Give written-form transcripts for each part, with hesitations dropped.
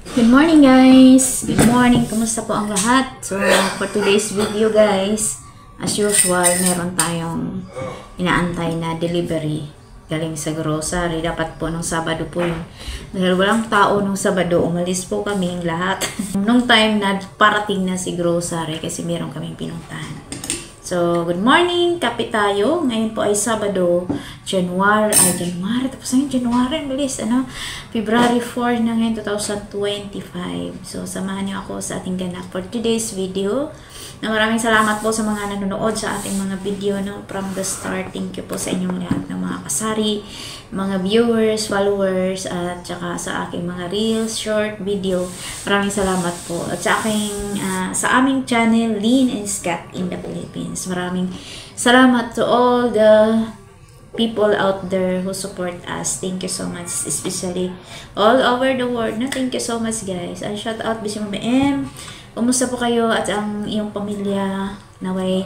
Good morning guys! Good morning! Kumusta po ang lahat? So, for today's video guys, as usual, meron tayong inaantay na delivery galing sa grocery. Dapat po nung Sabado po yun. Dahil walang tao nung Sabado, umalis po kaming lahat. Nung time na parating na si grocery kasi meron kaming pinuntahan. So, good morning! Kape tayo. Ngayon po ay Sabado, January, tapos na yung January, bilis, February 4 na ngayon, 2025. So, samahan niyo ako sa ating ganap for today's video. Na maraming salamat po sa mga nanonood sa ating mga video, from the start. Thank you po sa inyong lahat ng mga kasari, mga viewers, followers, at saka sa aking mga reels, short video. Maraming salamat po. At sa aming channel, Lean and Scott in the Philippines. Maraming salamat to all the people out there who support us. Thank you so much, especially all over the world. Thank you so much guys. And shout out Busy Mama M. Kumusta po kayo at ang iyong pamilya? Naway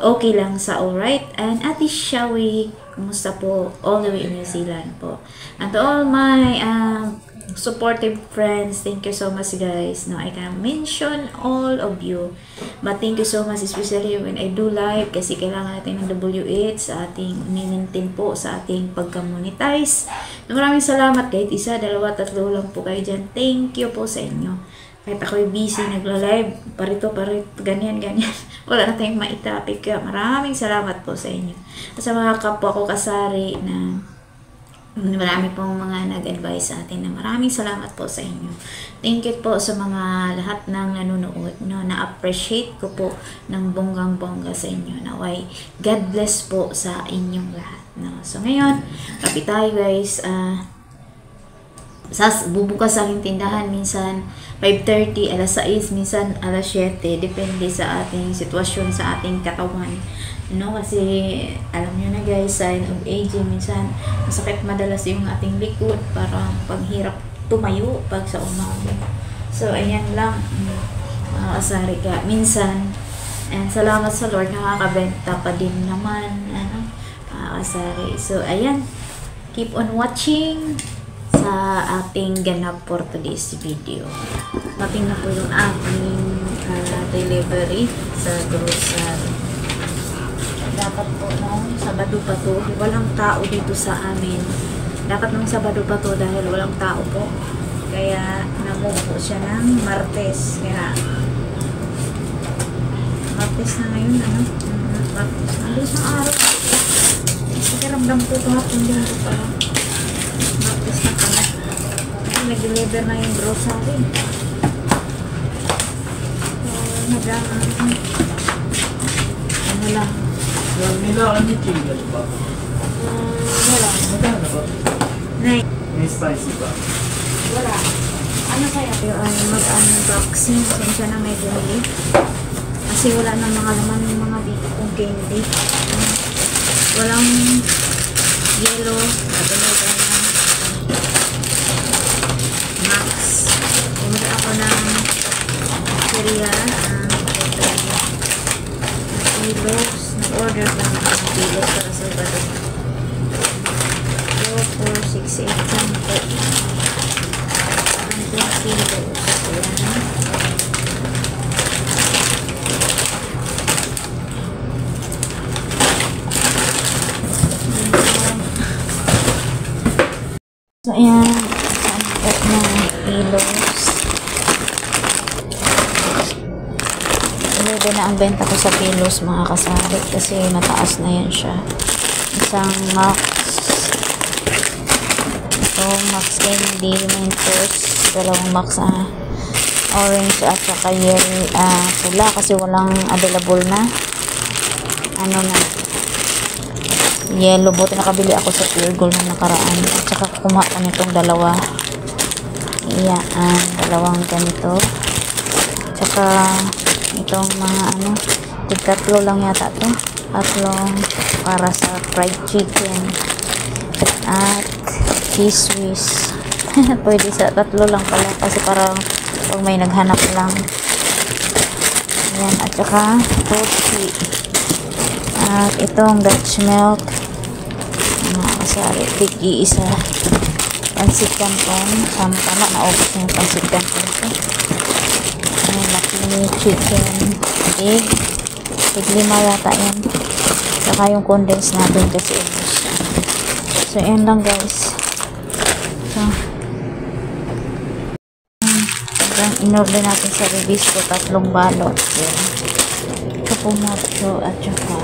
okay lang sa alright. And Ate Shawi, kumusta po? All the way in New Zealand po. And to all my supportive friends, thank you so much guys. Now I can mention all of you, but thank you so much, especially when I do live, kasi kailangan natin ng W8 sa ating maintain po sa ating pagka-monetize. Maraming salamat kahit isa, dalawa, tatlo lang po kayo dyan. Thank you po sa inyo. Kahit ako'y busy, nagla-live, parito, ganyan. Wala na tayong maitapik. Maraming salamat po sa inyo. At sa mga kapwa ko kasari na marami pong mga nag-advise sa atin, na maraming salamat po sa inyo. Thank you po sa mga lahat ng nanonood. Na-appreciate ko po ng bonggang-bongga sa inyo. Naway, God bless po sa inyong lahat. So ngayon, kapit tayo guys. Bubukas sa aking tindahan minsan 5:30, alas 6, minsan alas 7, depende sa ating sitwasyon, sa ating katawan, kasi alam nyo na guys, sign of aging, minsan masakit madalas yung ating likod, parang paghirap tumayo pag sa umaga. So ayan lang, asari ka minsan, and salamat sa Lord, nakakabenta pa din naman, asari. So ayan, keep on watching sa ating ganap for today's video. Mating na po yung aking delivery sa grocery. Dapat po nung Sabado pa to, walang tao dito sa amin. Dapat nung Sabado pa to dahil walang tao po. Kaya namove po siya ng Martes. Kaya Martes na ngayon, Martes na. Alis ng araw. Pakiramdam ko kahapon din ko pala. Martes na pala. Nag-deliver na yung grocery. Ano lang. Wala. Magkano ba? May spicy ba? Wala. Ano kaya? Ay mag-unboxing. Sensya na medyo mali. Kasi wala na mga laman yung mga dito kong candy. Walang yellow. Nagalaga na Max. Umuli ako ng cereal. Kilos. Nag-order pa ng mga kilos para sa Sabado. 4, 4, 6, 8, 10 po. 100 kilos. Ayan. So, ayan. 10 na kilos. Ito na ang benta ko sa kilos mga kasari kasi mataas na yan siya. Isang Max, ito Max Candy Mentos, dalawang Max orange at saka pula kasi walang available na yellow. Buti nakabili ako sa Pure Gold na nakaraan at saka kumuha ko nitong dalawa. Iyaan, dalawang ganito at saka itong mga tatlo lang yata to, tatlong para sa fried chicken at cheese whiz. Pwede sa tatlo lang pala kasi parang pag may naghanap lang. Ayan, at saka tochi at itong Dutch milk, mga kasari, tig-iisa Pansit canton. Tama, naubos na yung pansit canton ko. Ayan, laki chicken, egg. Egg 5 yata yan. Saka yung condensed natin kasi ubos. So, ayan lang guys. So, in-order natin sa Ribisco, 3 balot. Ayan. Kapumocho at saka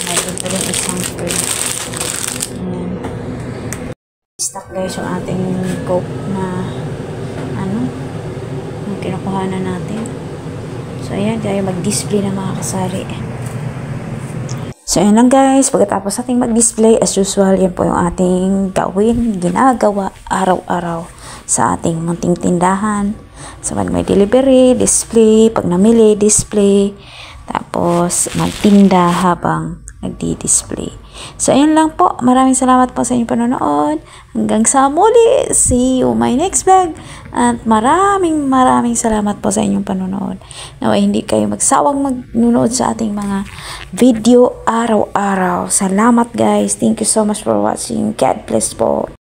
mayroon pa rin isang cream. Ayan. Stock guys yung ating Coke na yung kinukuhanan natin. So ayan, tayo mag-display ng mga kasari. So ayan lang guys, pagkatapos ating mag-display, as usual, yan po yung ating ginagawa araw-araw sa ating munting tindahan. So pag may delivery, display, pag namili, display, tapos magtinda habang nagdi-display. So ayan lang po, maraming salamat po sa inyong panonood. Hanggang sa muli, see you my next vlog. At maraming salamat po sa inyong panonood. Naway hindi kayo magsawang magnunood sa ating mga video araw-araw. Salamat guys, thank you so much for watching. God bless po.